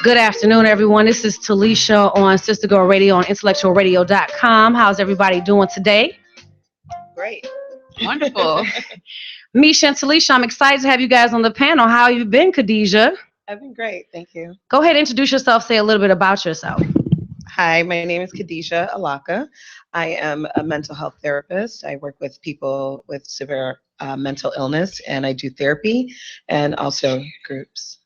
Good afternoon, everyone. This is Talisha on Sister Girl Radio on IntellectualRadio.com. How's everybody doing today? Great. Wonderful. Misha and Talisha, I'm excited to have you guys on the panel. How have you been, Khadijah? I've been great. Thank you. Go ahead and introduce yourself. Say a little bit about yourself. Hi, my name is Khadijah Alaka. I am a mental health therapist. I work with people with severe mental illness, and I do therapy and also groups.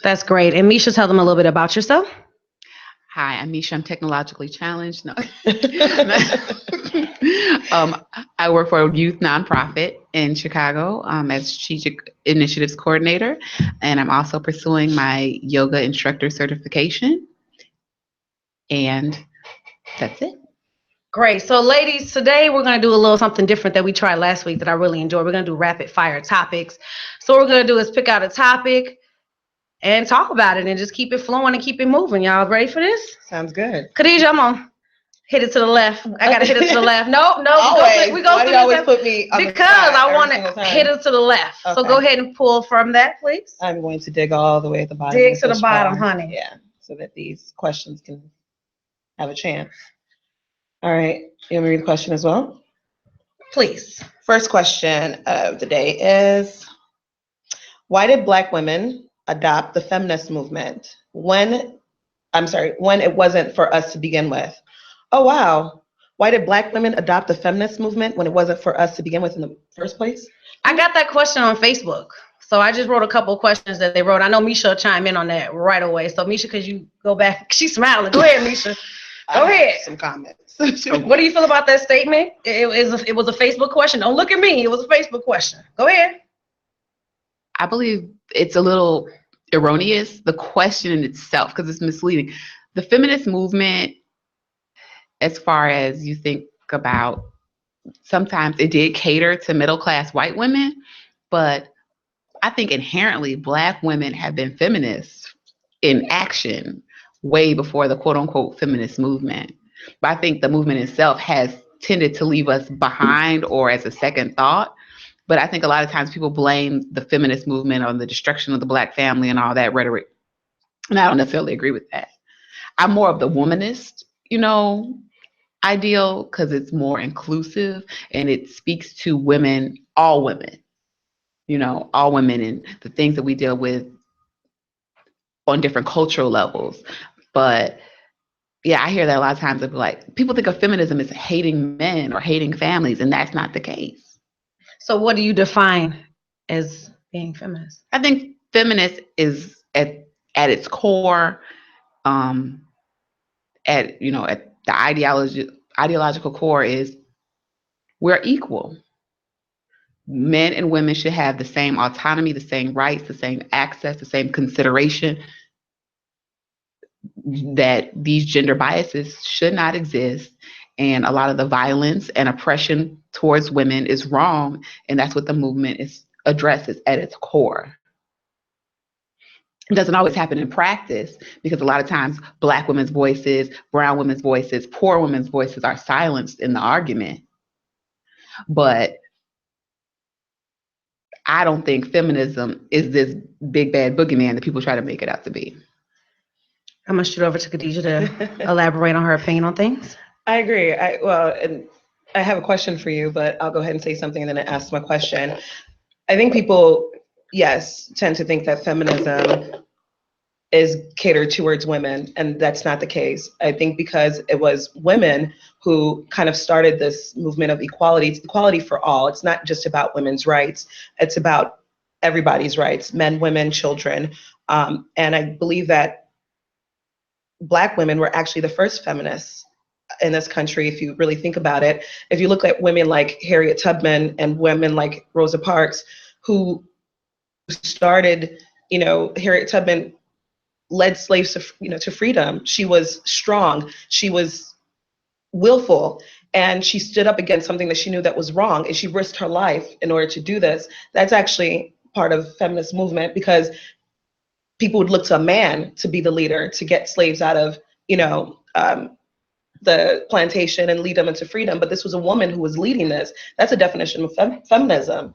That's great. And Misha, tell them a little bit about yourself. Hi, I'm Misha. I'm technologically challenged. No. I work for a youth nonprofit in Chicago as strategic initiatives coordinator, and I'm also pursuing my yoga instructor certification. And that's it. Great. So, ladies, today we're going to do a little something different that we tried last week that I really enjoyed. We're going to do rapid fire topics. So, what we're going to do is pick out a topic and talk about it and just keep it flowing and keep it moving. Y'all ready for this? Sounds good. Khadijah, I'm going to hit it to the left. I got to hit it to the left. No. Always. We go Why do you always put me on because the side I every want single to time? hit it to the left. Okay. So, go ahead and pull from that, please. I'm going to dig all the way at the bottom. Dig of to the this bottom, bar. honey. Yeah, so that these questions can have a chance. All right. You want me to read the question as well? Please. First question of the day is, why did Black women adopt the feminist movement when it wasn't for us to begin with? Oh, wow. Why did Black women adopt the feminist movement when it wasn't for us to begin with in the first place? I got that question on Facebook. So I just wrote a couple of questions that they wrote. I know Misha will chime in on that right away. So Misha, could you go back? She's smiling. Go ahead, Misha. Go ahead. Some comments. What do you feel about that statement? It was a Facebook question. Don't look at me. It was a Facebook question. Go ahead. I believe it's a little erroneous, the question in itself, because it's misleading. The feminist movement, as far as you think about, sometimes it did cater to middle-class white women, but I think inherently Black women have been feminists in action way before the quote-unquote feminist movement. But I think the movement itself has tended to leave us behind or as a second thought. But I think a lot of times people blame the feminist movement on the destruction of the Black family and all that rhetoric. And I don't necessarily agree with that. I'm more of the womanist, ideal, because it's more inclusive and it speaks to women, all women, all women and the things that we deal with on different cultural levels. But yeah, I hear that a lot of times. Like, people think of feminism as hating men or hating families, and that's not the case. So what do you define as being feminist? I think feminist is at its core, at the ideological core is we're equal. Men and women should have the same autonomy, the same rights, the same access, the same consideration. That these gender biases should not exist. And a lot of the violence and oppression towards women is wrong. And that's what the movement addresses at its core. It doesn't always happen in practice because a lot of times Black women's voices, brown women's voices, poor women's voices are silenced in the argument. But I don't think feminism is this big bad boogeyman that people try to make it out to be. I'm going to shoot over to Khadijah to elaborate on her opinion on things. I agree. And I have a question for you, but I'll go ahead and say something and then ask my question. I think people, yes, tend to think that feminism is catered towards women, and that's not the case. I think because it was women who kind of started this movement of equality. It's equality for all. It's not just about women's rights. It's about everybody's rights, men, women, children. And I believe that Black women were actually the first feminists in this country, if you really think about it. If you look at women like Harriet Tubman and women like Rosa Parks, who started, Harriet Tubman led slaves to freedom. She was strong, she was willful, and she stood up against something that she knew that was wrong, and she risked her life in order to do this. That's actually part of the feminist movement, because people would look to a man to be the leader, to get slaves out of, the plantation and lead them into freedom. But this was a woman who was leading this. That's a definition of feminism.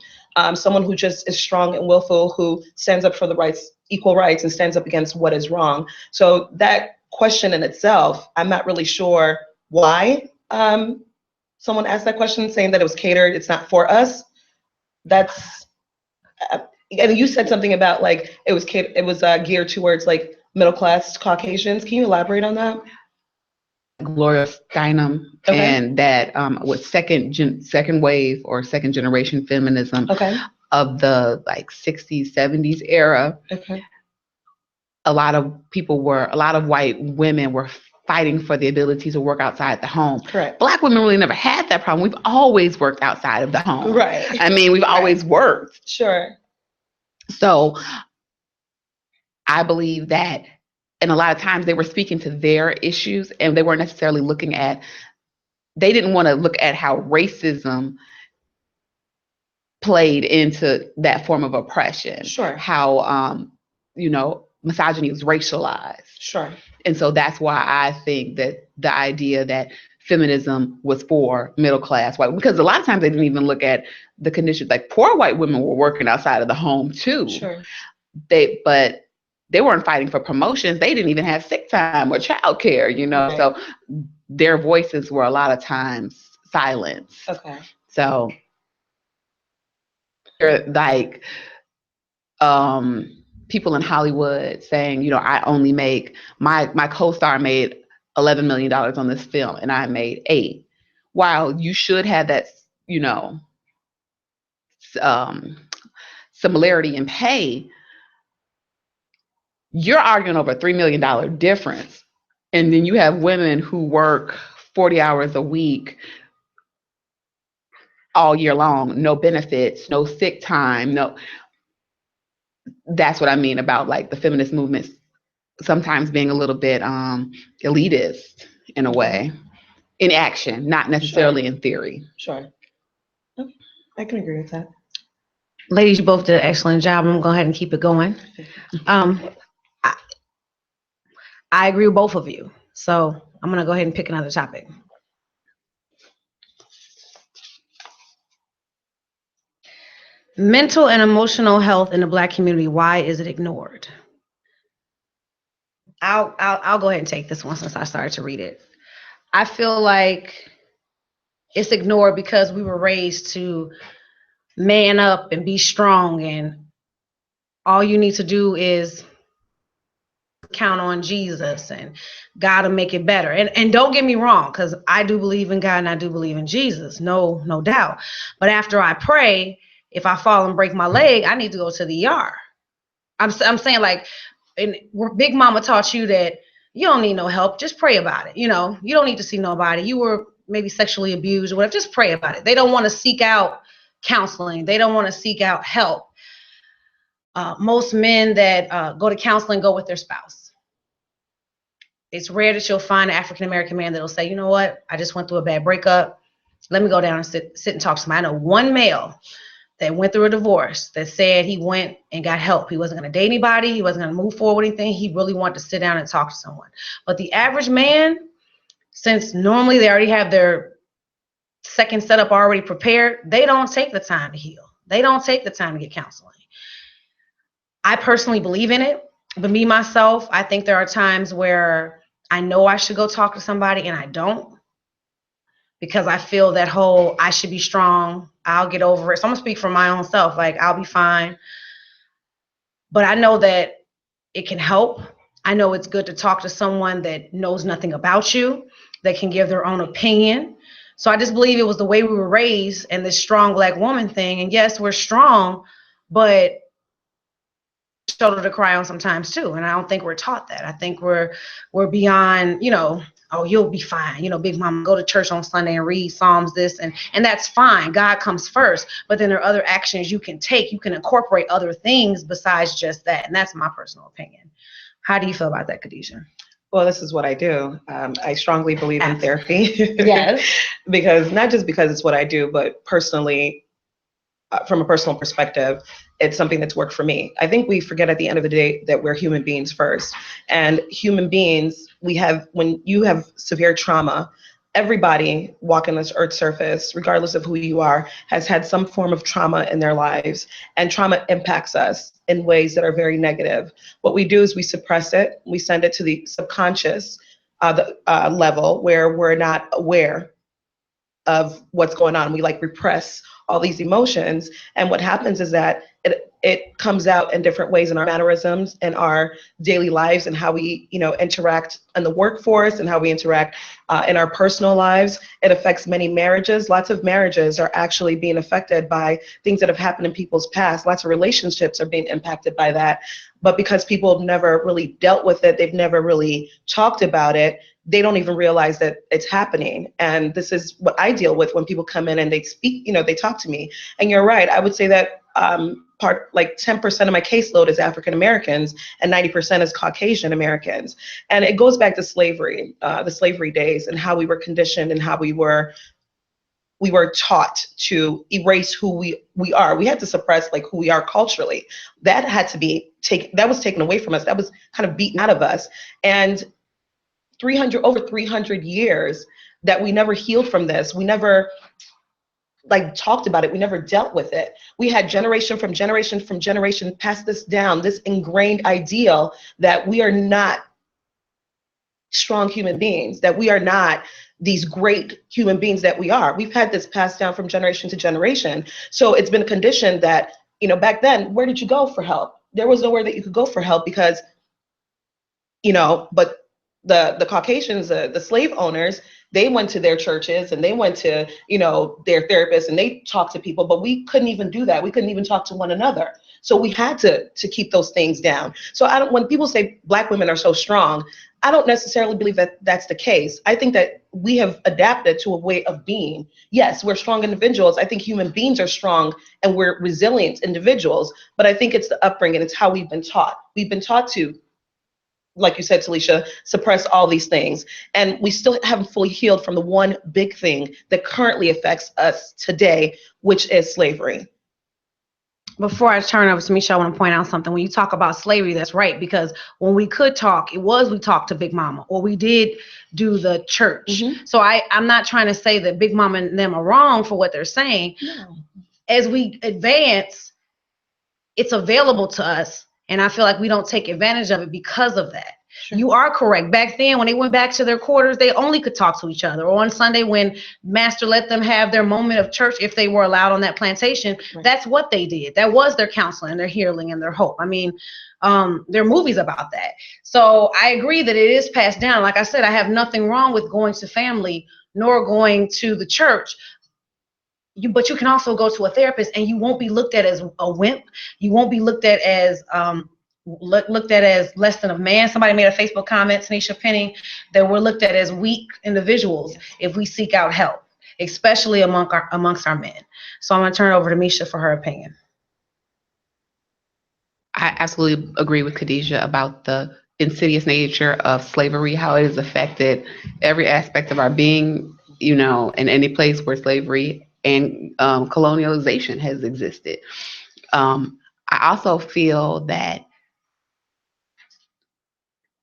Someone who just is strong and willful, who stands up for the rights, equal rights, and stands up against what is wrong. So that question in itself, I'm not really sure why someone asked that question, saying that it was catered, it's not for us. That's, and you said something about like it was geared towards like middle class Caucasians. Can you elaborate on that? Gloria Steinem, and that with second wave or second generation feminism of the like 60s, 70s era. A lot of white women were fighting for the ability to work outside the home. Correct. Black women really never had that problem. We've always worked outside of the home. Right. I mean, we've always worked. Sure. So I believe that, and a lot of times they were speaking to their issues, and they weren't necessarily they didn't want to look at how racism played into that form of oppression. Sure. How, misogyny was racialized. Sure. And so that's why I think that the idea that feminism was for middle class white, because a lot of times they didn't even look at the conditions. Like poor white women were working outside of the home too. Sure. But they weren't fighting for promotions. They didn't even have sick time or childcare, Right. So their voices were a lot of times silenced. Okay. So they're like people in Hollywood saying, I only make my co-star made $11 million on this film and I made $8 million. While you should have that, similarity in pay, you're arguing over a $3 million difference. And then you have women who work 40 hours a week all year long, no benefits, no sick time, no. That's what I mean about like the feminist movement sometimes being a little bit elitist in a way, in action, not necessarily in theory. Sure. Okay. I can agree with that. Ladies, you both did an excellent job. I'm going to go ahead and keep it going. I agree with both of you. So I'm going to go ahead and pick another topic. Mental and emotional health in the Black community. Why is it ignored? I'll go ahead and take this one since I started to read it. I feel like it's ignored because we were raised to man up and be strong, and all you need to do is count on Jesus and God will make it better. And don't get me wrong, because I do believe in God and I do believe in Jesus, no doubt. But after I pray, if I fall and break my leg, I need to go to the ER. I'm saying, like, and Big Mama taught you that you don't need no help. Just pray about it. You don't need to see nobody. You were maybe sexually abused or whatever. Just pray about it. They don't want to seek out counseling. They don't want to seek out help. Most men that go to counseling go with their spouse. It's rare that you'll find an African-American man that'll say, you know what, I just went through a bad breakup. Let me go down and sit and talk to somebody. I know one male that went through a divorce that said he went and got help. He wasn't going to date anybody. He wasn't going to move forward with anything. He really wanted to sit down and talk to someone. But the average man, since normally they already have their second setup already prepared, they don't take the time to heal. They don't take the time to get counseling. I personally believe in it, but me, myself, I think there are times where I know I should go talk to somebody and I don't, because I feel that whole, I should be strong, I'll get over it. So I'm gonna speak for my own self, like I'll be fine. But I know that it can help. I know it's good to talk to someone that knows nothing about you, that can give their own opinion. So I just believe it was the way we were raised and this strong Black woman thing. And yes, we're strong, but shoulder to cry on sometimes too. And I don't think we're taught that. I think we're beyond, oh, you'll be fine. Big Mama, go to church on Sunday and read Psalms, this, and that's fine. God comes first. But then there are other actions you can take. You can incorporate other things besides just that. And that's my personal opinion. How do you feel about that, Khadijah? Well, this is what I do. I strongly believe in therapy. Yes. Because not just because it's what I do, but personally, from a personal perspective, it's something that's worked for me. I think we forget at the end of the day that we're human beings first. And human beings, when you have severe trauma, everybody walking this earth surface, regardless of who you are, has had some form of trauma in their lives. And trauma impacts us in ways that are very negative. What we do is we suppress it. We send it to the subconscious level where we're not aware of what's going on. We repress all these emotions. And what happens is that it comes out in different ways in our mannerisms, in our daily lives, and how we, interact in the workforce and how we interact in our personal lives. It affects many marriages. Lots of marriages are actually being affected by things that have happened in people's past. Lots of relationships are being impacted by that. But because people have never really dealt with it, they've never really talked about it, they don't even realize that it's happening. And this is what I deal with when people come in and they speak, they talk to me. And you're right. I would say that 10% of my caseload is African Americans and 90% is Caucasian Americans. And it goes back to slavery, the slavery days, and how we were conditioned and how we were taught to erase who we are. We had to suppress who we are culturally. That had to be that was taken away from us. That was kind of beaten out of us. And over 300 years that we never healed from this. We never talked about it. We never dealt with it. We had generation from generation pass this down, this ingrained ideal that we are not strong human beings, that we are not these great human beings that we are. We've had this passed down from generation to generation. So it's been a condition that, back then, where did you go for help? There was nowhere that you could go for help because, but the Caucasians, the slave owners, they went to their churches and they went to, their therapists and they talked to people, but we couldn't even do that. We couldn't even talk to one another. So we had to keep those things down. So when people say Black women are so strong, I don't necessarily believe that that's the case. I think that we have adapted to a way of being. Yes, we're strong individuals. I think human beings are strong and we're resilient individuals, but I think it's the upbringing. It's how we've been taught. We've been taught to, like you said, Talisha, suppress all these things. And we still haven't fully healed from the one big thing that currently affects us today, which is slavery. Before I turn over to Misha, I want to point out something. When you talk about slavery, that's right, because when we could talk, we talked to Big Mama, or we did do the church. Mm-hmm. So I'm not trying to say that Big Mama and them are wrong for what they're saying. No. As we advance, it's available to us. And I feel like we don't take advantage of it because of that. Sure. You are correct. Back then, when they went back to their quarters, they only could talk to each other. Or on Sunday, when Master let them have their moment of church, if they were allowed on that plantation, right. That's what they did. That was their counseling, their healing, and their hope. I mean, there are movies about that. So I agree that it is passed down. Like I said, I have nothing wrong with going to family nor going to the church. But you can also go to a therapist and you won't be looked at as a wimp. You won't be looked at as less than a man. Somebody made a Facebook comment, Tanisha Penning, that we're looked at as weak individuals if we seek out help, especially amongst our men. So I'm going to turn it over to Misha for her opinion. I absolutely agree with Khadijah about the insidious nature of slavery, how it has affected every aspect of our being, in any place where slavery and colonialization has existed. I also feel that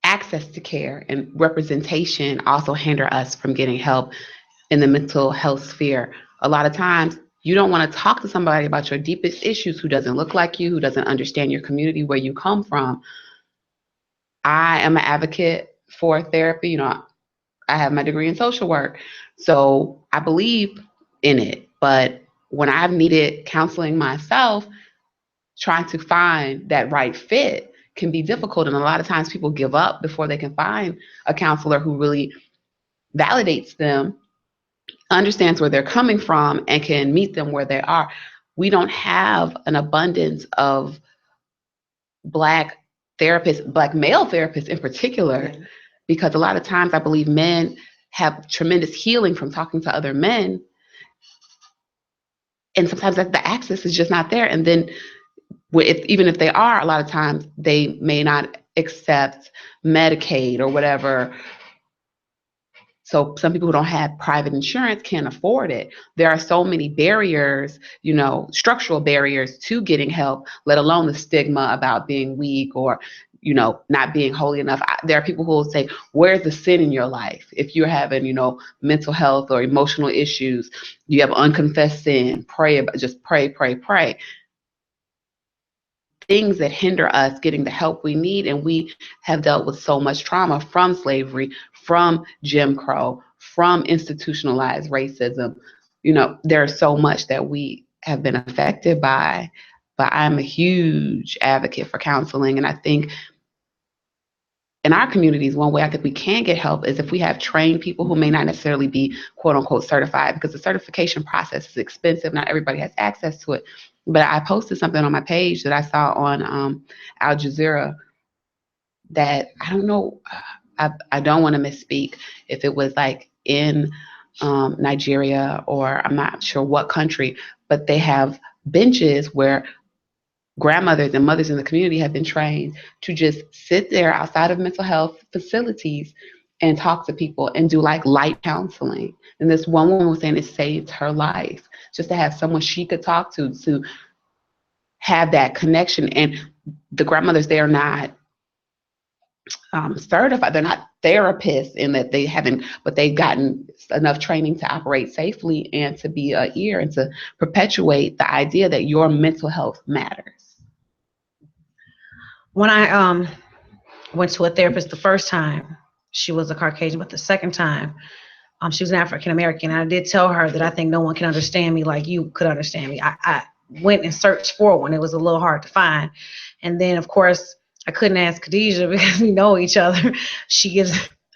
access to care and representation also hinder us from getting help in the mental health sphere. A lot of times, you don't want to talk to somebody about your deepest issues who doesn't look like you, who doesn't understand your community, where you come from. I am an advocate for therapy. I have my degree in social work, so I believe in it. But when I've needed counseling myself, trying to find that right fit can be difficult. And a lot of times people give up before they can find a counselor who really validates them, understands where they're coming from, and can meet them where they are. We don't have an abundance of Black therapists, Black male therapists in particular, because a lot of times I believe men have tremendous healing from talking to other men. And sometimes the access is just not there. And then even if they are, a lot of times they may not accept Medicaid or whatever So some people who don't have private insurance can't afford it. There are so many barriers, structural barriers to getting help, let alone the stigma about being weak or, not being holy enough. There are people who will say, where's the sin in your life? If you're having, mental health or emotional issues, you have unconfessed sin, just pray. Things that hinder us getting the help we need. And we have dealt with so much trauma from slavery, from Jim Crow, from institutionalized racism. There's so much that we have been affected by, but I'm a huge advocate for counseling. And I think in our communities, one way I think we can get help is if we have trained people who may not necessarily be quote unquote certified, because the certification process is expensive. Not everybody has access to it. But I posted something on my page that I saw on Al Jazeera that I don't know, I don't want to misspeak if it was like in Nigeria or I'm not sure what country, but they have benches where grandmothers and mothers in the community have been trained to just sit there outside of mental health facilities and talk to people and do like light counseling. And this one woman was saying it saved her life just to have someone she could talk to have that connection. And the grandmothers, they are not certified. They're not therapists in that they haven't, but they've gotten enough training to operate safely and to be an ear and to perpetuate the idea that your mental health matters. When I went to a therapist the first time, she was a Caucasian, but the second time, she was an African American. And I did tell her that I think no one can understand me like you could understand me. I went and searched for one. It was a little hard to find. And then, of course, I couldn't ask Khadijah because we know each other.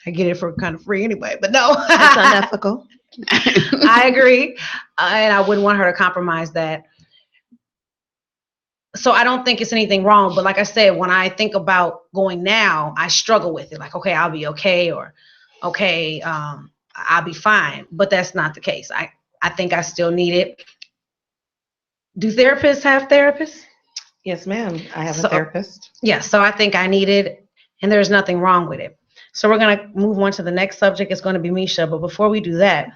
I get it for kind of free anyway, but no. It's unethical. I agree. And I wouldn't want her to compromise that. So I don't think it's anything wrong. But like I said, when I think about going now, I struggle with it. Like, okay, I'll be okay, or okay, I'll be fine. But that's not the case. I think I still need it. Do therapists have therapists? Yes, ma'am. I have a therapist. Yeah, so I think I need it, and there's nothing wrong with it. So we're going to move on to the next subject. It's going to be Misha. But before we do that,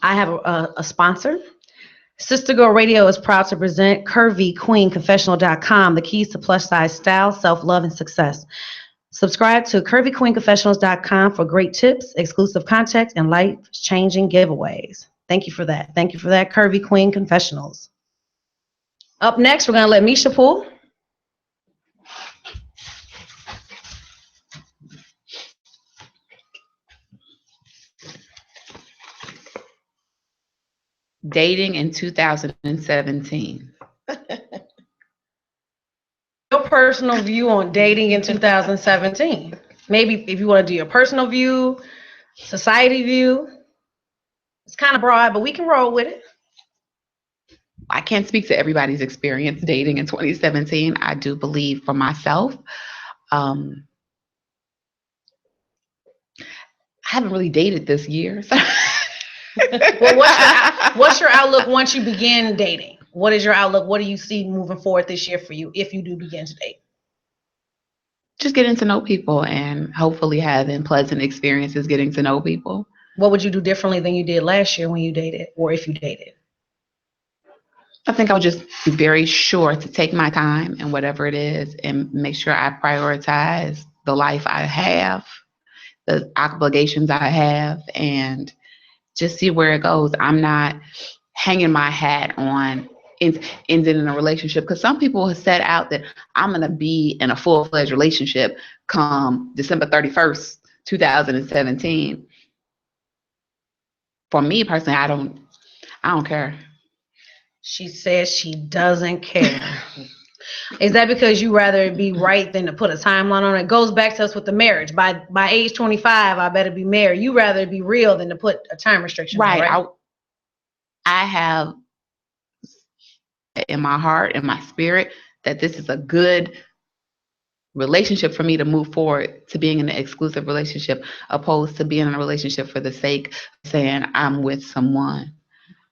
I have a sponsor. Sister Girl Radio is proud to present CurvyQueenConfessional.com, the keys to plus size style, self-love, and success. Subscribe to CurvyQueenConfessionals.com for great tips, exclusive content, and life-changing giveaways. Thank you for that. Thank you for that, Curvy Queen Confessionals. Up next, we're going to let Misha pull. Dating in 2017. Your personal view on dating in 2017. Maybe if you want to do your personal view, society view. It's kind of broad, but we can roll with it. I can't speak to everybody's experience dating in 2017. I do believe for myself, I haven't really dated this year. So. Well, what's your outlook once you begin dating? What is your outlook? What do you see moving forward this year for you if you do begin to date? Just getting to know people and hopefully having pleasant experiences getting to know people. What would you do differently than you did last year when you dated, or if you dated? I think I would just be very sure to take my time and whatever it is and make sure I prioritize the life I have, the obligations I have, and just see where it goes. I'm not hanging my hat on ending in a relationship, because some people have set out that I'm going to be in a full-fledged relationship come December 31st, 2017. For me personally, I don't care. She says she doesn't care. Is that because you rather be right than to put a timeline on it? It goes back to us with the marriage. By age 25, I better be married. You rather be real than to put a time restriction right. on, right? I have in my heart, in my spirit, that this is a good relationship for me to move forward to being in an exclusive relationship, opposed to being in a relationship for the sake of saying I'm with someone.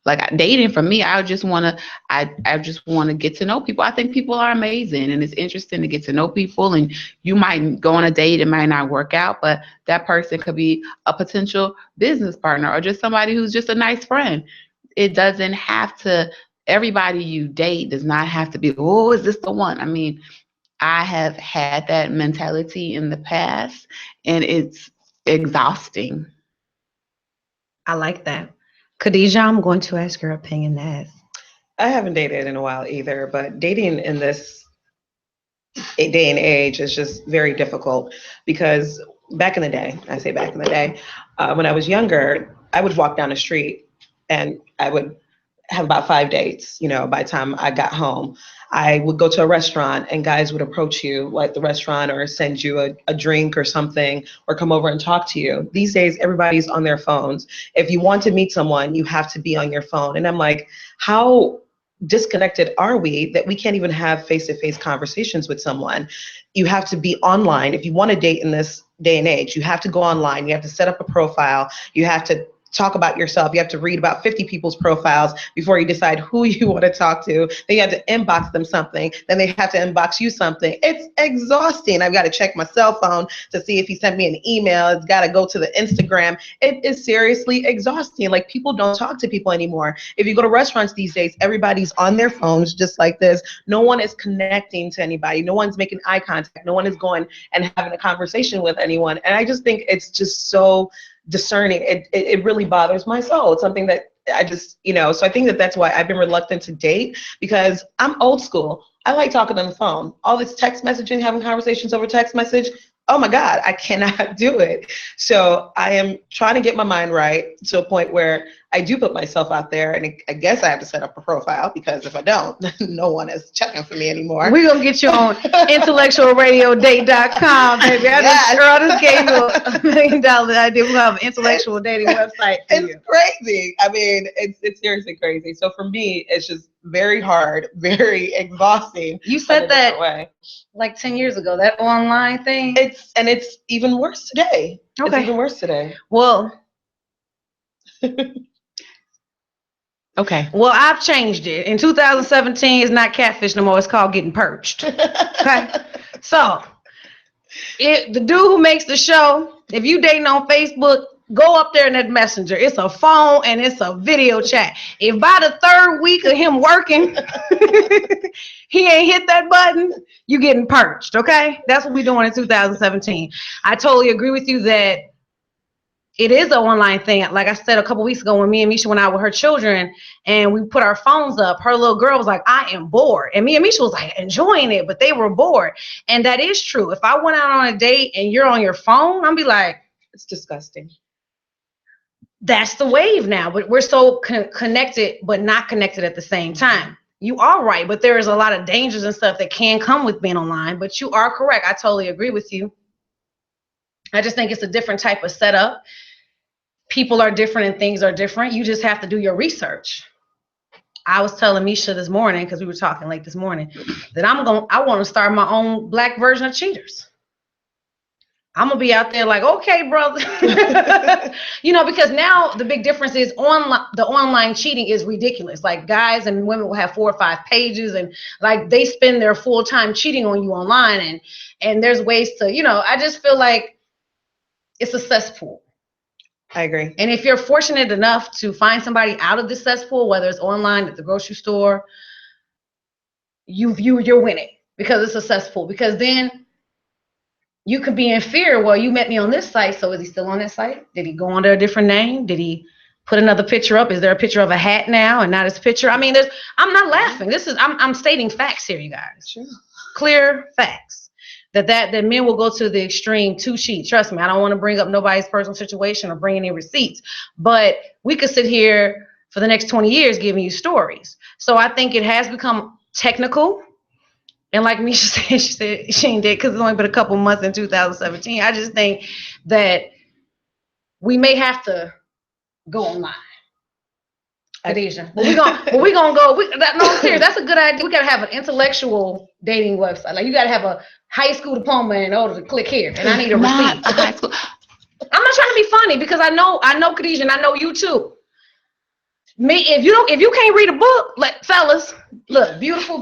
Like dating for me, I just want to get to know people. I think people are amazing, and it's interesting to get to know people. And you might go on a date, it might not work out, but that person could be a potential business partner or just somebody who's just a nice friend. It doesn't have to. Everybody you date does not have to be, oh, is this the one? I mean, I have had that mentality in the past, and it's exhausting. I like that. Khadijah, I'm going to ask your opinion next. I haven't dated in a while either, but dating in this day and age is just very difficult because back in the day, I say back in the day, when I was younger, I would walk down the street and I would have about 5 dates, by the time I got home. I would go to a restaurant and guys would approach you at the restaurant or send you a drink or something or come over and talk to you. These days, everybody's on their phones. If you want to meet someone, you have to be on your phone. And I'm like, how disconnected are we that we can't even have face-to-face conversations with someone? You have to be online. If you want to date in this day and age, you have to go online. You have to set up a profile. You have to talk about yourself. You have to read about 50 people's profiles before you decide who you want to talk to. Then you have to inbox them something. Then they have to inbox you something. It's exhausting. I've got to check my cell phone to see if he sent me an email. It's got to go to the Instagram. It is seriously exhausting. Like, people don't talk to people anymore. If you go to restaurants these days, everybody's on their phones just like this. No one is connecting to anybody. No one's making eye contact. No one is going and having a conversation with anyone. And I just think it's just so discerning. It really bothers my soul. It's something that I just, so I think that's why I've been reluctant to date, because I'm old school. I like talking on the phone. All this text messaging, having conversations over text message, oh my God, I cannot do it. So I am trying to get my mind right to a point where I do put myself out there, and I guess I have to set up a profile, because if I don't, no one is checking for me anymore. We're going to get you on IntellectualRadio-Date.com, baby. I just gave you $1 million idea. We'll have an intellectual dating website for you. It's crazy. I mean, it's seriously crazy. So for me, it's just very hard, very exhausting. You said that like 10 years ago, that online thing? It's even worse today. Okay. It's even worse today. Well, okay. Well, I've changed it. In 2017, it's not catfish no more. It's called getting perched. Okay. So, the dude who makes the show, if you dating on Facebook, go up there in that messenger. It's a phone and it's a video chat. If by the third week of him working, he ain't hit that button, you getting perched. Okay. That's what we're doing in 2017. I totally agree with you that it is an online thing. Like I said a couple weeks ago, when me and Misha went out with her children and we put our phones up, her little girl was like, I am bored. And me and Misha was like enjoying it, but they were bored. And that is true. If I went out on a date and you're on your phone, I'll be like, it's disgusting. That's the wave now. But we're so connected, but not connected at the same time. You are right, but there is a lot of dangers and stuff that can come with being online. But you are correct. I totally agree with you. I just think it's a different type of setup. People are different and things are different. You just have to do your research. I was telling Misha this morning, because we were talking late this morning, that I want to start my own black version of cheaters. I'm gonna be out there like, okay, brother. Because now the big difference is the online cheating is ridiculous. Like, guys and women will have 4 or 5 pages, and like they spend their full time cheating on you online, and there's ways to, I just feel like it's a cesspool. I agree. And if you're fortunate enough to find somebody out of the cesspool, whether it's online, at the grocery store, you're winning, because it's a cesspool. Because then you could be in fear. Well, you met me on this site, so is he still on that site? Did he go under a different name? Did he put another picture up? Is there a picture of a hat now and not his picture? I mean, I'm not laughing. I'm stating facts here, you guys. Sure. Clear facts. That men will go to the extreme to cheat. Trust me, I don't want to bring up nobody's personal situation or bring any receipts, but we could sit here for the next 20 years giving you stories. So I think it has become technical. And like Misha said, she said she ain't dead because it's only been a couple months in 2017. I just think that we may have to go online. Khadijah. But we're gonna go. No, I'm serious. That's a good idea. We gotta have an intellectual dating website. Like, you gotta have a high school diploma in order to click here. And I need a receipt. A high school. I'm not trying to be funny, because I know Khadijah, and I know you too. if you can't read a book, like fellas, look, beautiful,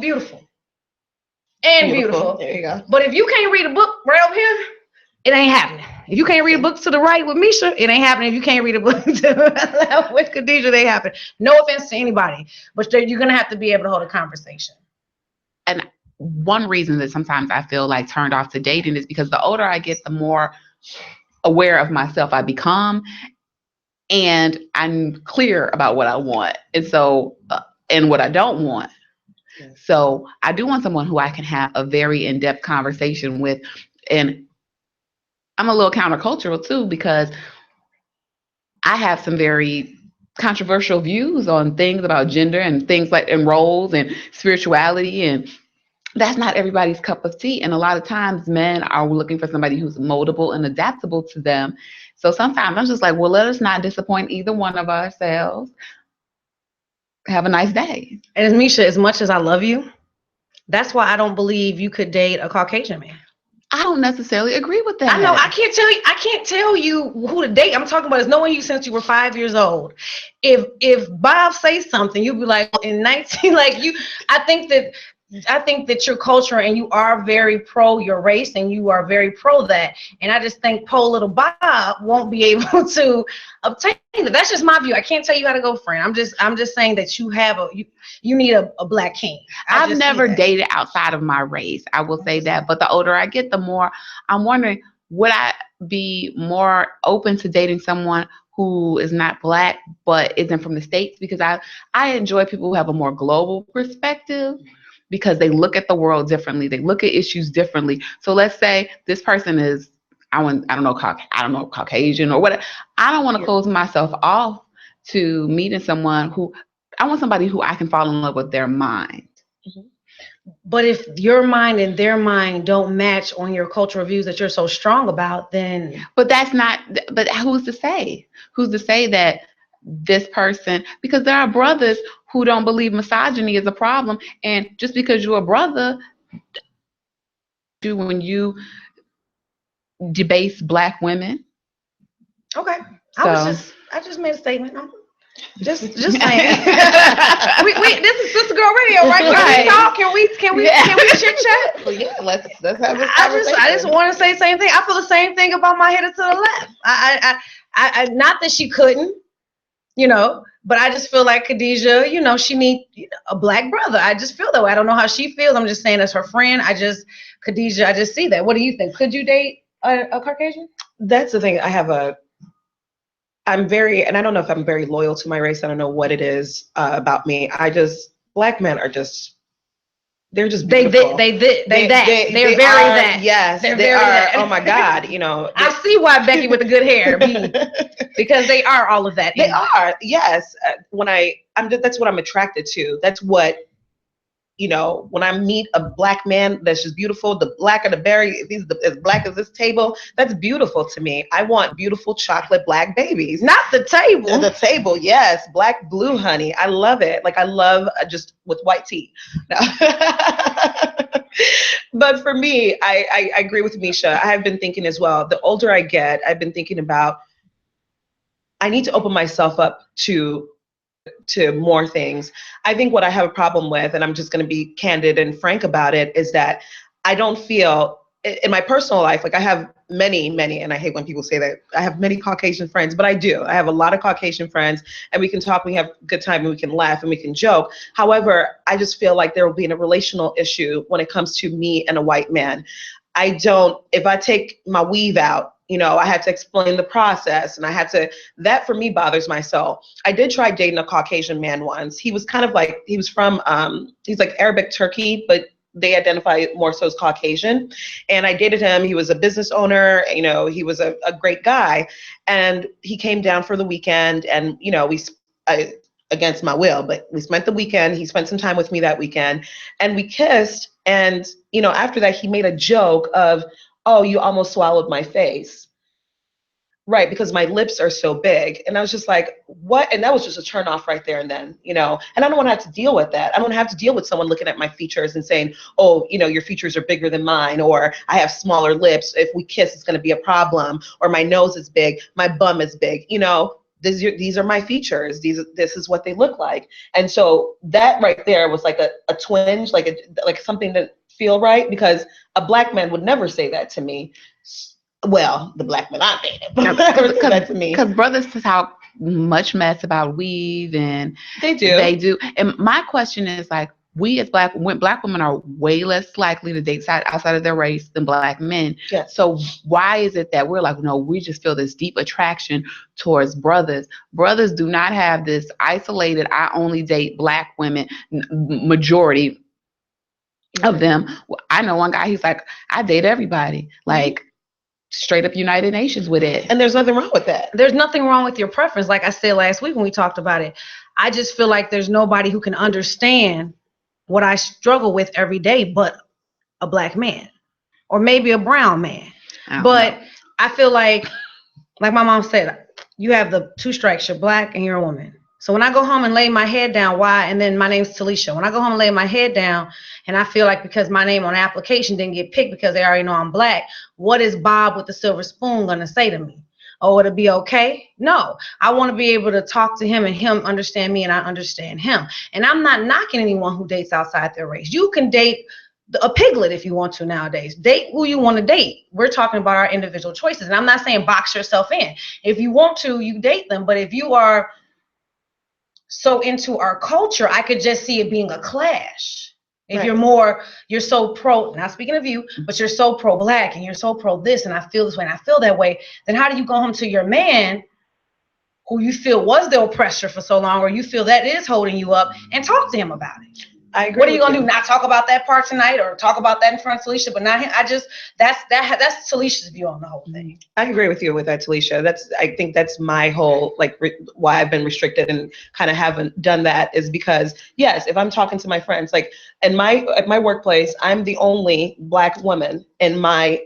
and beautiful. There you go. But if you can't read a book right over here, it ain't happening. If you can't read a book to the right with Misha, it ain't happening. If you can't read a book to the left with Khadijah, it ain't happening. No offense to anybody, but you're gonna have to be able to hold a conversation. And one reason that sometimes I feel like turned off to dating is because the older I get, the more aware of myself I become, and I'm clear about what I want, and so and what I don't want. So I do want someone who I can have a very in-depth conversation with, and I'm a little countercultural too, because I have some very controversial views on things about gender and things like and roles and spirituality, and that's not everybody's cup of tea. And a lot of times men are looking for somebody who's moldable and adaptable to them. So sometimes I'm just like, well, let us not disappoint either one of ourselves. Have a nice day. And as Misha, as much as I love you, that's why I don't believe you could date a Caucasian man. I don't necessarily agree with that. I know. I can't tell you who to date. I'm talking about is knowing you since you were 5 years old. If Bob says something, you'll be like, in 19, like you. I think that your culture and you are very pro your race and you are very pro that. And I just think poor little Bob won't be able to obtain it. That's just my view. I can't tell you how to go, friend. I'm just saying that you have you need a black king. I've never dated outside of my race. I will say that. But the older I get, the more I'm wondering, would I be more open to dating someone who is not black but isn't from the States? Because I enjoy people who have a more global perspective, because they look at the world differently. They look at issues differently. So let's say this person is, I don't know, Caucasian or whatever. I don't want to close myself off to meeting someone who, I want somebody who I can fall in love with their mind. Mm-hmm. But if your mind and their mind don't match on your cultural views that you're so strong about, then. But who's to say? Who's to say that this person, because there are brothers who don't believe misogyny is a problem, and just because you're a brother, when you debase black women. Okay, so. I just made a statement. Just saying. we this is Sister Girl Radio, right? Can we talk? Can we chit chat? Well, yeah, let's have this conversation. I just want to say the same thing. I feel the same thing about my header to the left. I not that she couldn't. But I just feel like Khadijah, she needs a black brother. I just feel that way. I don't know how she feels. I'm just saying as her friend, Khadijah, I just see that. What do you think? Could you date a Caucasian? That's the thing. I'm very, and I don't know if I'm very loyal to my race. I don't know what it is about me. Black men are just, they're just beautiful. They're very that. Yes, they are. That. Oh my God, I see why Becky with the good hair, because they are all of that. They are, yes. That's what I'm attracted to. That's what, when I meet a black man that's just beautiful, the blacker the berry, if he's as black as this table, that's beautiful to me. I want beautiful chocolate black babies. Not the table. The table, yes. Black, blue, honey. I love it. Like I love just with white tea. No. But for me, I agree with Misha. I have been thinking as well, the older I get, I've been thinking about, I need to open myself up to more things. I think what I have a problem with, and I'm just going to be candid and frank about it, is that I don't feel in my personal life, like I have many, and I hate when people say that I have many Caucasian friends, but I do. I have a lot of Caucasian friends, and we can talk, we have a good time, and we can laugh and we can joke. However, I just feel like there will be a relational issue when it comes to me and a white man. If I take my weave out, I had to explain the process, and that for me bothers my soul. I did try dating a Caucasian man once. He was kind of like, he was from, he's like Arabic Turkey, but they identify more so as Caucasian. And I dated him. He was a business owner. He was a great guy. And he came down for the weekend, and, against my will, but we spent the weekend. He spent some time with me that weekend, and we kissed. And, after that, he made a joke of, oh, you almost swallowed my face. Right, because my lips are so big. And I was just like, what? And that was just a turn off right there and then, and I don't want to have to deal with that. I don't have to deal with someone looking at my features and saying, oh, your features are bigger than mine, or I have smaller lips. If we kiss, it's going to be a problem, or my nose is big, my bum is big. these are my features. This is what they look like. And so that right there was like a twinge, like something that feel right, because a black man would never say that to me. Well, the black men I dated, but never say that to me. Because brothers talk much mess about weave, and they do. And my question is, like, we as black women are way less likely to date outside of their race than black men. Yes. So why is it that we're like, no, we just feel this deep attraction towards brothers? Brothers do not have this isolated, I only date black women, majority of them. I know one guy, he's like, I date everybody. Like, straight up United Nations with it. And there's nothing wrong with that. There's nothing wrong with your preference. Like I said last week when we talked about it, I just feel like there's nobody who can understand what I struggle with every day but a black man or maybe a brown man. But I feel like my mom said, you have the two strikes, you're black and you're a woman. So when I go home and lay my head down, and then my name's Talisha. When I go home and lay my head down and I feel like because my name on the application didn't get picked because they already know I'm black, what is Bob with the silver spoon going to say to me? Oh, would it be okay? No, I want to be able to talk to him and him understand me and I understand him. And I'm not knocking anyone who dates outside their race. You can date a piglet if you want to nowadays. Date who you want to date. We're talking about our individual choices. And I'm not saying box yourself in. If you want to, you date them. But if you are so into our culture, I could just see it being a clash. If you're so pro, not speaking of you, but you're so pro black and you're so pro this, and I feel this way and I feel that way, then how do you go home to your man who you feel was the oppressor for so long, or you feel that is holding you up, and talk to him about it? I agree. What are you gonna do? Not talk about that part tonight, or talk about that in front of Talisha, but not him? That's Talisha's view on the whole thing. I agree with you with that, Talisha. I think that's my whole why I've been restricted and kind of haven't done that, is because yes, if I'm talking to my friends, like at my workplace, I'm the only black woman in my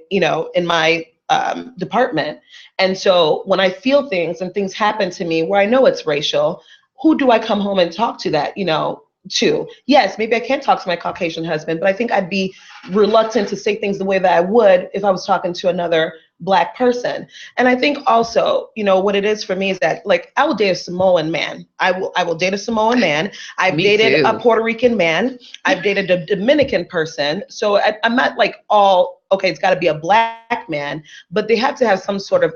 department, and so when I feel things and things happen to me where I know it's racial, who do I come home and talk to that? To. Yes, maybe I can't talk to my Caucasian husband, but I think I'd be reluctant to say things the way that I would if I was talking to another black person. And I think also, what it is for me is that, like, I will date a Samoan man. I will date a Samoan man. I've dated a Puerto Rican man. I've dated a Dominican person. So I'm not like it's got to be a black man, but they have to have some sort of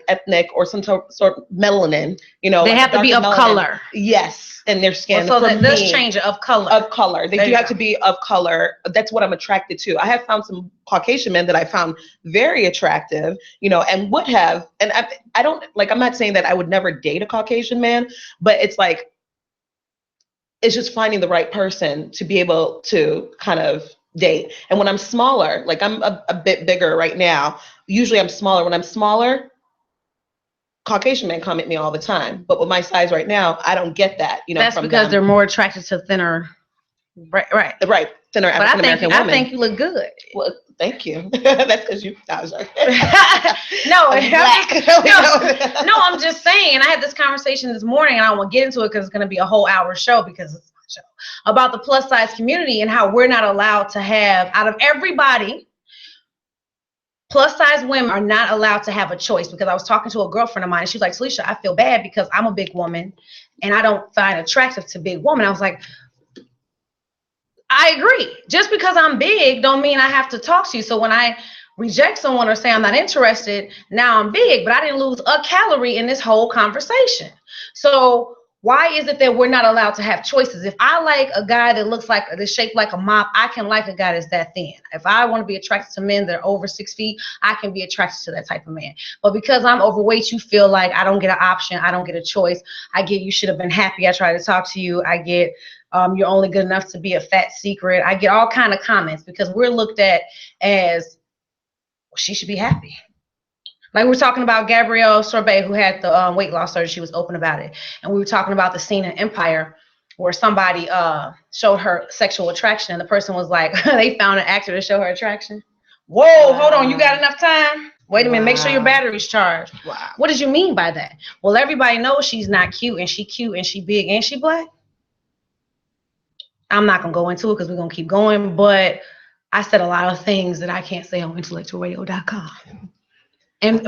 ethnic or some sort of melanin, They have to be of color. Yes. In their skin. So let's change it, of color. Of color. They do have to be of color. That's what I'm attracted to. I have found some Caucasian men that I found very attractive, and would have, and I don't, like, I'm not saying that I would never date a Caucasian man, but it's like, it's just finding the right person to be able to kind of date. And when I'm smaller, like I'm a bit bigger right now, usually I'm smaller. When I'm smaller, Caucasian men come at me all the time, but with my size right now, I don't get that. That's because they're more attracted to thinner, right, thinner African American women. I think you look good. Well, thank you. That's because you. I was like, no, I'm just saying. I had this conversation this morning, and I won't get into it because it's going to be a whole hour show, because it's my show about the plus size community and how we're not allowed to have, out of everybody, plus size women are not allowed to have a choice. Because I was talking to a girlfriend of mine, and she was like, Talisha, I feel bad because I'm a big woman and I don't find attractive to big women. I was like, I agree. Just because I'm big don't mean I have to talk to you. So when I reject someone or say I'm not interested, now I'm big, but I didn't lose a calorie in this whole conversation. So why is it that we're not allowed to have choices? If I like a guy that's shaped like a mop, I can like a guy that's that thin. If I want to be attracted to men that are over 6 feet, I can be attracted to that type of man. But because I'm overweight, you feel like I don't get an option, I don't get a choice. I get, you should have been happy I tried to talk to you. I get, you're only good enough to be a fat secret. I get all kind of comments because we're looked at as, well, she should be happy. Like we're talking about Gabrielle Sorbet, who had the weight loss surgery. She was open about it. And we were talking about the scene in Empire where somebody showed her sexual attraction, and the person was like, they found an actor to show her attraction. Whoa, hold on, you got enough time? Wait a minute, make sure your battery's charged. Wow. What did you mean by that? Well, everybody knows she's not cute and she big and she black. I'm not gonna go into it because we're gonna keep going, but I said a lot of things that I can't say on IntellectualRadio.com.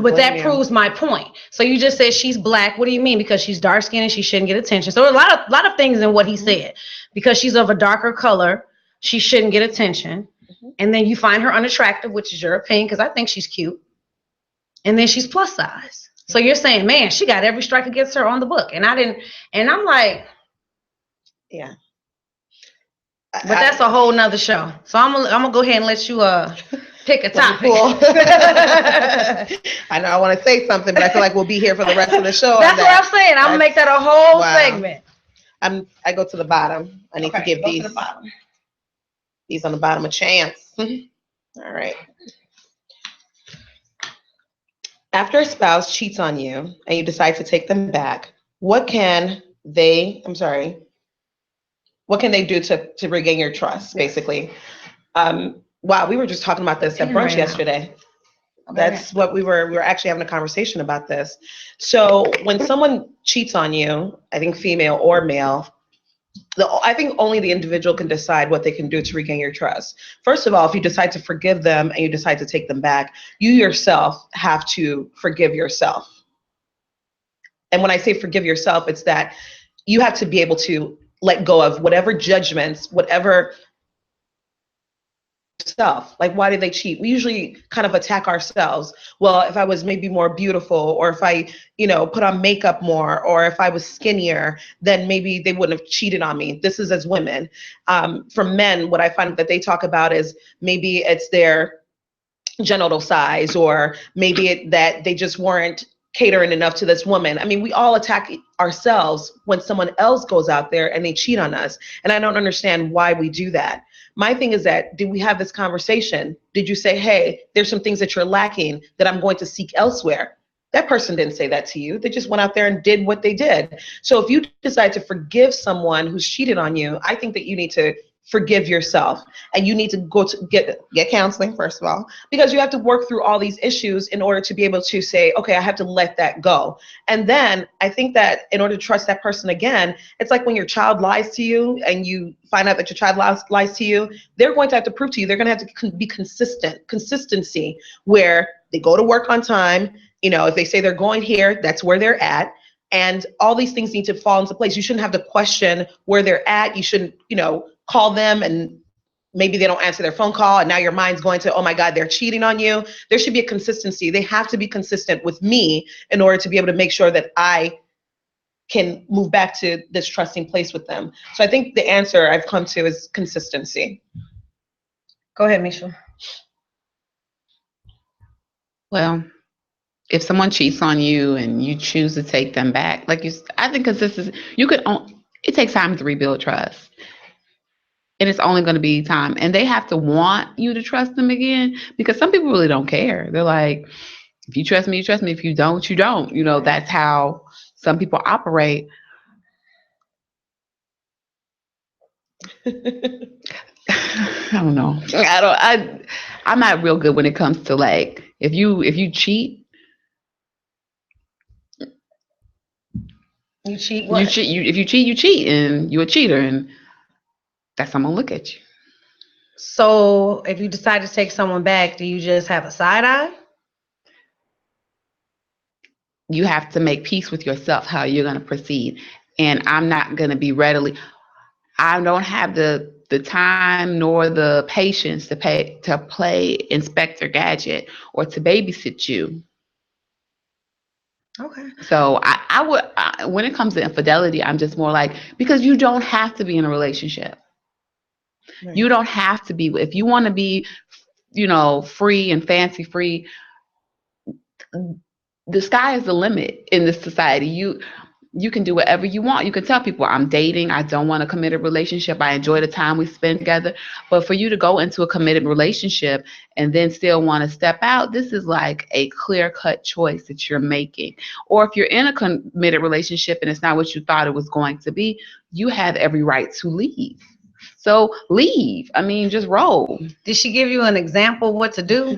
But that proves my point. So you just said she's black. What do you mean? Because she's dark skinned and she shouldn't get attention. So a lot of things in what he said. Because she's of a darker color, she shouldn't get attention. And then you find her unattractive, which is your opinion, because I think she's cute. And then she's plus size. So you're saying, man, she got every strike against her on the book. And I didn't, and I'm like, yeah. But that's a whole nother show. So I'm gonna go ahead and let you pick a topic. Cool. I know I want to say something, but I feel like we'll be here for the rest of the show. That's what I'm saying. I'm gonna make that a whole segment. I go to the bottom. I need to give these on the bottom a chance. All right. After a spouse cheats on you and you decide to take them back, what can they do to regain your trust, basically? Wow, we were just talking about this at brunch yesterday. That's what we were actually having a conversation about this. So when someone cheats on you, I think female or male, I think only the individual can decide what they can do to regain your trust. First of all, if you decide to forgive them and you decide to take them back, you yourself have to forgive yourself. And when I say forgive yourself, it's that you have to be able to let go of whatever judgments, whatever self. Like, why did they cheat? We usually kind of attack ourselves. Well, if I was maybe more beautiful, or if I, put on makeup more, or if I was skinnier, then maybe they wouldn't have cheated on me. This is as women. For men, what I find that they talk about is maybe it's their genital size, or maybe that they just weren't catering enough to this woman. I mean, we all attack ourselves when someone else goes out there and they cheat on us. And I don't understand why we do that. My thing is that, did we have this conversation? Did you say, hey, there's some things that you're lacking that I'm going to seek elsewhere? That person didn't say that to you. They just went out there and did what they did. So if you decide to forgive someone who's cheated on you, I think that you need to forgive yourself, and you need to go to get counseling, first of all, because you have to work through all these issues in order to be able to say, okay, I have to let that go. And then I think that in order to trust that person again, it's like when your child lies to you and you find out that your child lies to you, they're going to have to prove to you, they're going to have to be consistency, where they go to work on time. If they say they're going here, that's where they're at. And all these things need to fall into place. You shouldn't have to question where they're at. You shouldn't, call them and maybe they don't answer their phone call, and now your mind's going to, oh my God, they're cheating on you. There should be a consistency. They have to be consistent with me in order to be able to make sure that I can move back to this trusting place with them. So I think the answer I've come to is consistency. Go ahead, Misha. Well, if someone cheats on you and you choose to take them back, I think consistency, it takes time to rebuild trust. And it's only going to be time. And they have to want you to trust them again, because some people really don't care. They're like, if you trust me, you trust me. If you don't, you don't. That's how some people operate. I don't know. I'm not real good when it comes to if you cheat. You cheat what? If you cheat, you cheat, and you're a cheater, and that's how I'm gonna look at you. So if you decide to take someone back, do you just have a side eye? You have to make peace with yourself how you're gonna proceed. And I'm not gonna be I don't have the time nor the patience to play Inspector Gadget or to babysit you. Okay. So I would, when it comes to infidelity, I'm just more because you don't have to be in a relationship. Right. You don't have to be. If you want to be, free and fancy free, the sky is the limit in this society. You can do whatever you want. You can tell people, I'm dating. I don't want a committed relationship. I enjoy the time we spend together. But for you to go into a committed relationship and then still want to step out, this is like a clear-cut choice that you're making. Or if you're in a committed relationship and it's not what you thought it was going to be, you have every right to leave. So leave. I mean, just roll. Did she give you an example of what to do?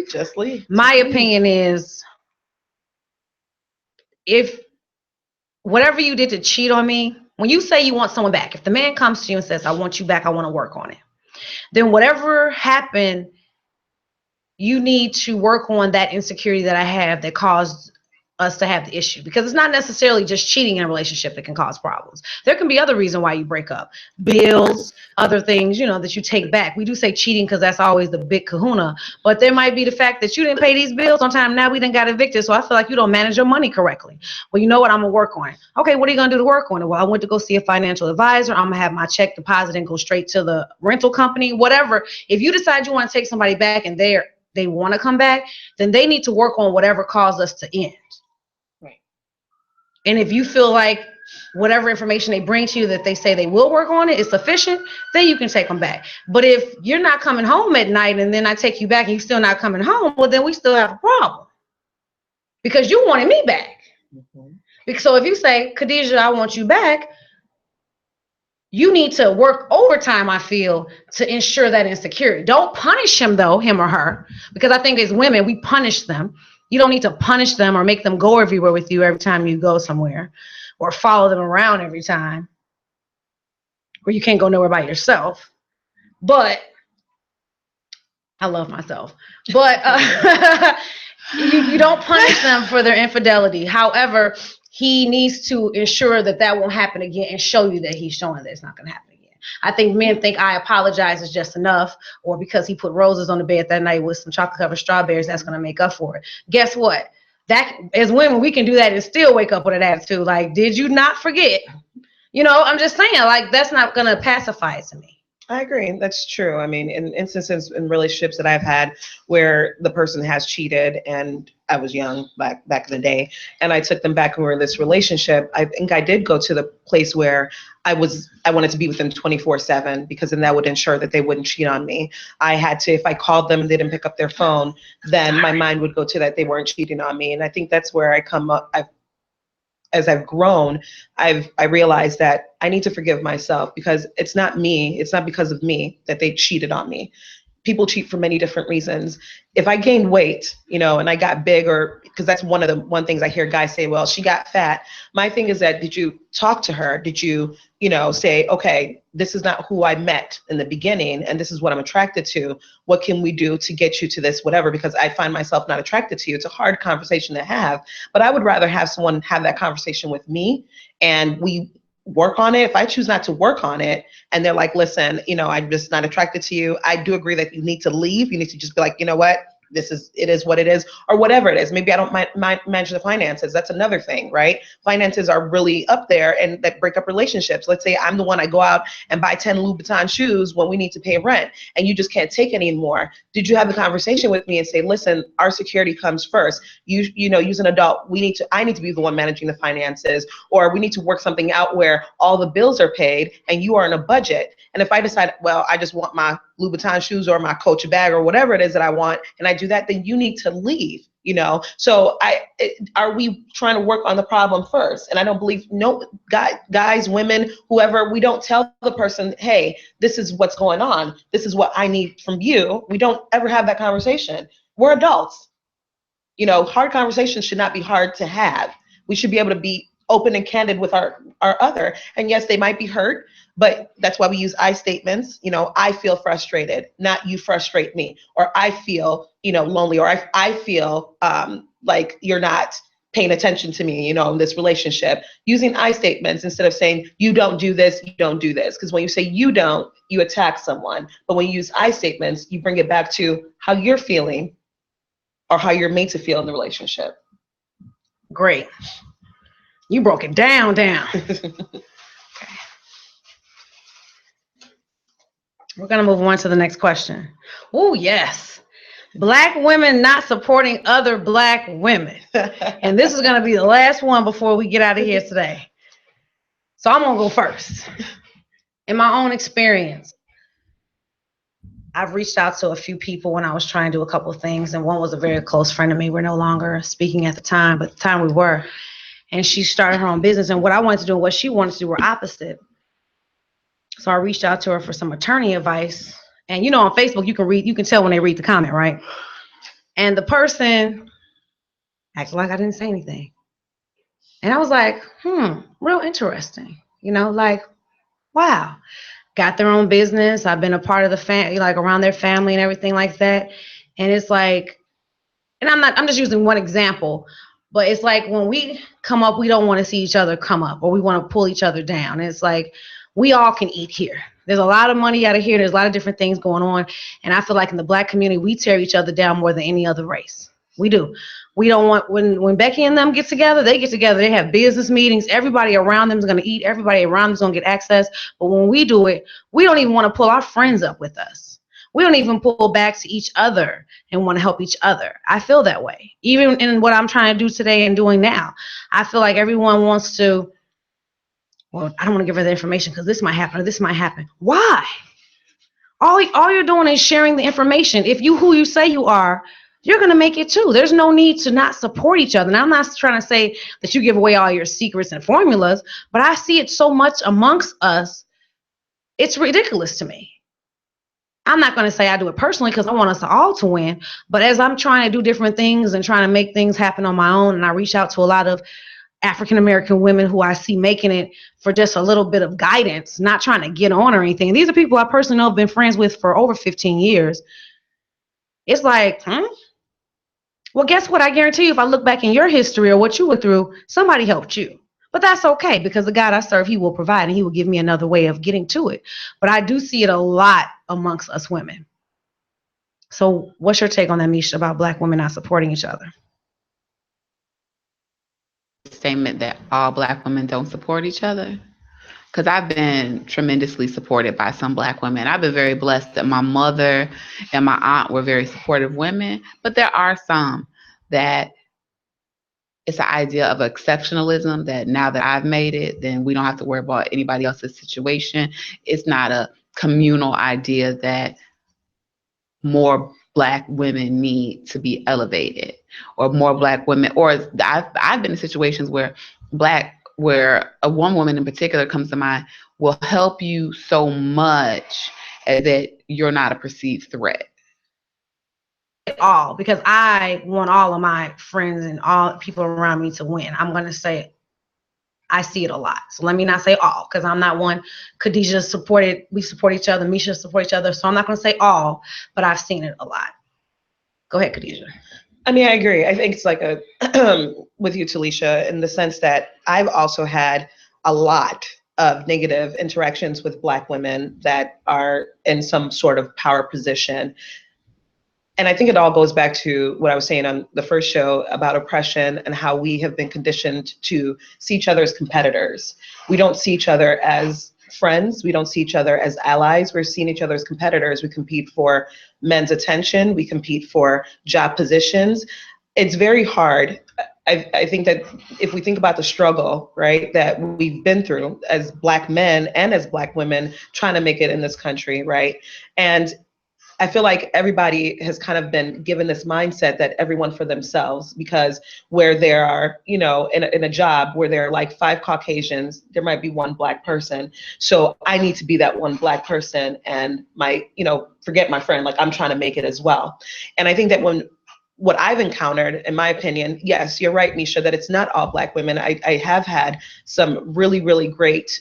Just leave. My opinion is, if whatever you did to cheat on me, when you say you want someone back, if the man comes to you and says, I want you back, I want to work on it, then whatever happened you need to work on that insecurity that I have that caused us to have the issue, because it's not necessarily just cheating in a relationship that can cause problems. There can be other reasons why you break up, bills, other things, that you take back. We do say cheating because that's always the big kahuna, but there might be the fact that you didn't pay these bills on time. Now we done got evicted, so I feel like you don't manage your money correctly. Well, you know what? I'm gonna work on it. Okay, what are you gonna do to work on it? Well, I went to go see a financial advisor. I'm gonna have my check deposit and go straight to the rental company, whatever. If you decide you want to take somebody back and they want to come back, then they need to work on whatever caused us to end. And if you feel like whatever information they bring to you that they say they will work on it is sufficient, then you can take them back. But if you're not coming home at night and then I take you back and you're still not coming home, well, then we still have a problem because you wanted me back. Mm-hmm. So if you say, Khadijah, I want you back, you need to work overtime, I feel, to ensure that insecurity. Don't punish him, though, him or her, because I think as women, we punish them. You don't need to punish them or make them go everywhere with you every time you go somewhere or follow them around every time, or you can't go nowhere by yourself. But I love myself. But you don't punish them for their infidelity. However, he needs to ensure that that won't happen again and show you that he's showing that it's not going to happen again. I think men think I apologize is just enough, or because he put roses on the bed that night with some chocolate covered strawberries, that's going to make up for it. Guess what? That as women, we can do that and still wake up with an attitude. Like, did you not forget? I'm just saying, like, that's not going to pacify it to me. I agree. That's true. I mean, in instances in relationships that I've had where the person has cheated and I was young back in the day and I took them back and we were in this relationship, I think I did go to the place where I wanted to be with them 24/7 because then that would ensure that they wouldn't cheat on me. I had to, if I called them and they didn't pick up their phone, then my mind would go to that they weren't cheating on me. And I think that's where I come up. As I've grown, I realized that I need to forgive myself because it's not me. It's not because of me that they cheated on me. People cheat for many different reasons. If I gained weight, and I got big, or because that's one things I hear guys say, well, she got fat. My thing is that, did you talk to her? Did you, say, okay, this is not who I met in the beginning, and this is what I'm attracted to. What can we do to get you to this, whatever, because I find myself not attracted to you. It's a hard conversation to have, but I would rather have someone have that conversation with me and we work on it. If I choose not to work on it and they're like, listen, I'm just not attracted to you, I do agree that you need to leave. You need to just be like, you know what? It is what it is, or whatever it is. Maybe I don't manage the finances. That's another thing, right? Finances are really up there and that break up relationships. Let's say I'm the one, I go out and buy 10 Louboutin shoes when we need to pay rent and you just can't take any more. Did you have a conversation with me and say, listen, our security comes first. Use an adult. I need to be the one managing the finances, or we need to work something out where all the bills are paid and you are in a budget. And if I decide, well, I just want my Louboutin shoes or my Coach bag or whatever it is that I want, and I do that, then you need to leave, So are we trying to work on the problem first? And I don't believe, no, guys, women, whoever, we don't tell the person, hey, this is what's going on. This is what I need from you. We don't ever have that conversation. We're adults. Hard conversations should not be hard to have. We should be able to be open and candid with our other. And yes, they might be hurt, but that's why we use I statements. I feel frustrated, not you frustrate me, or I feel, lonely, or I feel like you're not paying attention to me, in this relationship. Using I statements instead of saying you don't do this, you don't do this. Because when you say you don't, you attack someone. But when you use I statements, you bring it back to how you're feeling or how you're made to feel in the relationship. Great. You broke it down. Okay. We're going to move on to the next question. Oh, yes. Black women not supporting other Black women. And this is going to be the last one before we get out of here today. So I'm going to go first. In my own experience, I've reached out to a few people when I was trying to do a couple of things. And one was a very close friend of me. We're no longer speaking at the time, but at the time we were. And she started her own business. And what I wanted to do and what she wanted to do were opposite. So I reached out to her for some attorney advice. And on Facebook, you can tell when they read the comment, right? And the person acted like I didn't say anything. And I was like, real interesting. Like, wow. Got their own business. I've been a part of the family, like around their family and everything like that. And it's like, and I'm just using one example, but it's like when we come up, we don't want to see each other come up, or we want to pull each other down. And it's like, we all can eat here. There's a lot of money out of here. There's a lot of different things going on. And I feel like in the Black community, we tear each other down more than any other race. We do. We don't want, when Becky and them get together, they have business meetings. Everybody around them is going to eat. Everybody around them is going to get access. But when we do it, we don't even want to pull our friends up with us. We don't even pull back to each other and want to help each other. I feel that way. Even in what I'm trying to do today and doing now, I feel like everyone wants to, well, I don't want to give her the information because this might happen or this might happen. Why? All you're doing is sharing the information. If you who you say you are, you're going to make it too. There's no need to not support each other. Now, I'm not trying to say that you give away all your secrets and formulas, but I see it so much amongst us. It's ridiculous to me. I'm not going to say I do it personally because I want us all to win. But as I'm trying to do different things and trying to make things happen on my own, and I reach out to a lot of African-American women who I see making it for just a little bit of guidance, not trying to get on or anything. And these are people I personally know, have been friends with for over 15 years. It's like, well, guess what? I guarantee you, if I look back in your history or what you went through, somebody helped you. But that's okay, because the God I serve, he will provide and he will give me another way of getting to it. But I do see it a lot amongst us women. So what's your take on that, Misha, about Black women not supporting each other? Statement that all Black women don't support each other. Because I've been tremendously supported by some Black women. I've been very blessed that my mother and my aunt were very supportive women, but there are some that it's an idea of exceptionalism that now that I've made it, then we don't have to worry about anybody else's situation. It's not a communal idea that more Black women need to be elevated, or more Black women, or I've been in situations where a one woman in particular comes to mind will help you so much that you're not a perceived threat. All, because I want all of my friends and all people around me to win. I'm going to say I see it a lot. So let me not say all, because I'm not one. Khadijah we support each other. Misha support each other. So I'm not going to say all, but I've seen it a lot. Go ahead, Khadijah. I mean, I agree. I think it's like with you, Talisha, in the sense that I've also had a lot of negative interactions with Black women that are in some sort of power position. And I think it all goes back to what I was saying on the first show about oppression and how we have been conditioned to see each other as competitors. We don't see each other as friends. We don't see each other as allies. We're seeing each other as competitors. We compete for men's attention. We compete for job positions. It's very hard. I think that if we think about the struggle, right, that we've been through as Black men and as Black women trying to make it in this country, right? And I feel like everybody has kind of been given this mindset that everyone for themselves, because where there are, in a job where there are like 5 Caucasians, there might be 1 Black person. So I need to be that 1 Black person and forget my friend, like I'm trying to make it as well. And I think that what I've encountered, in my opinion, yes, you're right, Misha, that it's not all Black women. I have had some really, really great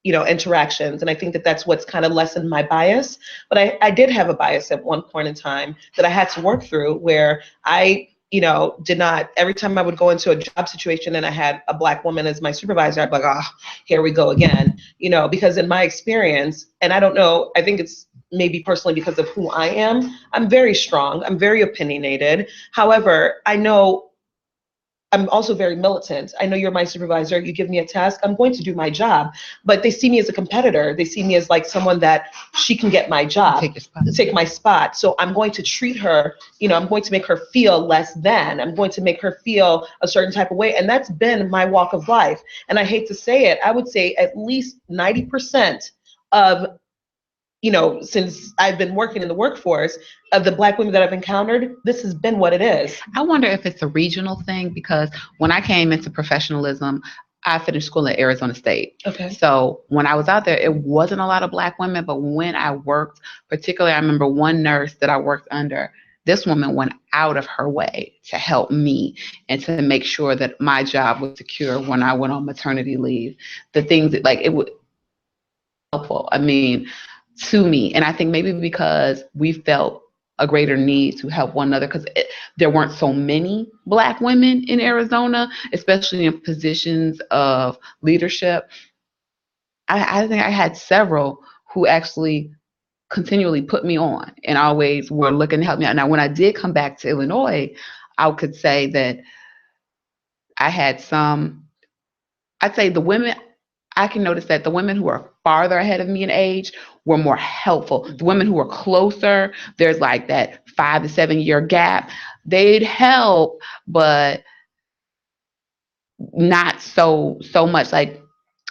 interactions. And I think that that's what's kind of lessened my bias. But I did have a bias at one point in time that I had to work through, where I, did not, every time I would go into a job situation and I had a Black woman as my supervisor, I'd be like, here we go again, because in my experience, and I don't know, I think it's maybe personally because of who I am, I'm very strong, I'm very opinionated. However, I know I'm also very militant. I know you're my supervisor. You give me a task, I'm going to do my job. But they see me as a competitor. They see me as like someone that she can get my job, take my spot. So I'm going to treat her, I'm going to make her feel less than. I'm going to make her feel a certain type of way. And that's been my walk of life. And I hate to say it, I would say at least 90% of since I've been working in the workforce, of the Black women that I've encountered, this has been what it is. I wonder if it's a regional thing, because when I came into professionalism, I finished school at Arizona State. Okay. So when I was out there, it wasn't a lot of Black women, but when I worked, particularly I remember one nurse that I worked under, this woman went out of her way to help me and to make sure that my job was secure when I went on maternity leave. The things that it would helpful. I mean, to me. And I think maybe because we felt a greater need to help one another because there weren't so many Black women in Arizona, especially in positions of leadership. I think I had several who actually continually put me on and always were looking to help me out. Now, when I did come back to Illinois, I could say that I had some, I'd say the women, I can notice that the women who are farther ahead of me in age were more helpful. The women who are closer, there's like that 5 to 7 year gap. They'd help, but not so much. Like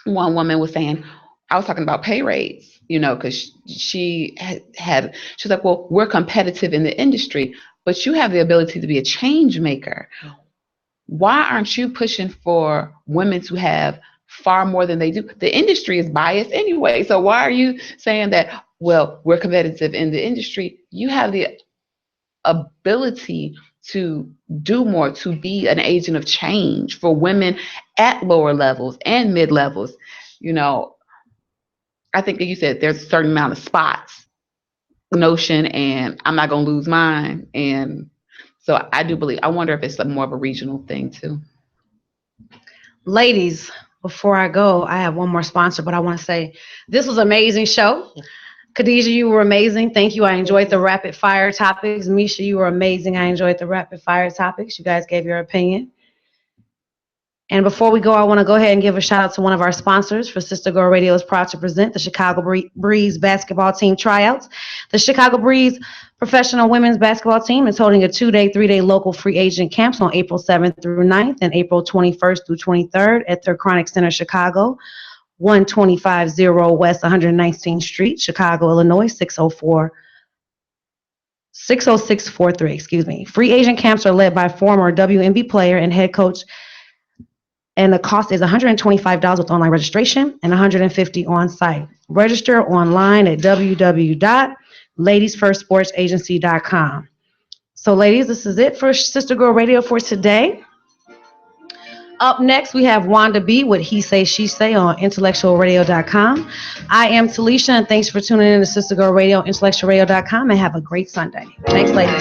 one woman was saying, I was talking about pay rates, because she was like, well, we're competitive in the industry, but you have the ability to be a change maker. Why aren't you pushing for women to have far more than they do? The industry is biased anyway. So why are you saying that, well, we're competitive in the industry? You have the ability to do more, to be an agent of change for women at lower levels and mid levels. I think that you said there's a certain amount of spots notion, and I'm not going to lose mine. And so I do believe, I wonder if it's more of a regional thing too. Ladies, before I go, I have one more sponsor, but I want to say this was an amazing show. Khadijah, you were amazing. Thank you. I enjoyed the rapid fire topics. Misha, you were amazing. I enjoyed the rapid fire topics. You guys gave your opinion. And before we go, I want to go ahead and give a shout out to one of our sponsors. For Sister Girl Radio is proud to present the Chicago Breeze basketball team tryouts. The Chicago Breeze professional women's basketball team is holding a 2-day, 3-day local free agent camps on April 7th through 9th and April 21st through 23rd at their Chronic Center, Chicago, 1250 West 119th Street, Chicago, Illinois, 60643. Free agent camps are led by former WNBA player and head coach, and the cost is $125 with online registration and $150 on site. Register online at www.ladiesfirstsportsagency.com. So, ladies, this is it for Sister Girl Radio for today. Up next, we have Wanda B with He Say, She Say on IntellectualRadio.com. I am Talisha, and thanks for tuning in to Sister Girl Radio, IntellectualRadio.com, and have a great Sunday. Thanks, ladies.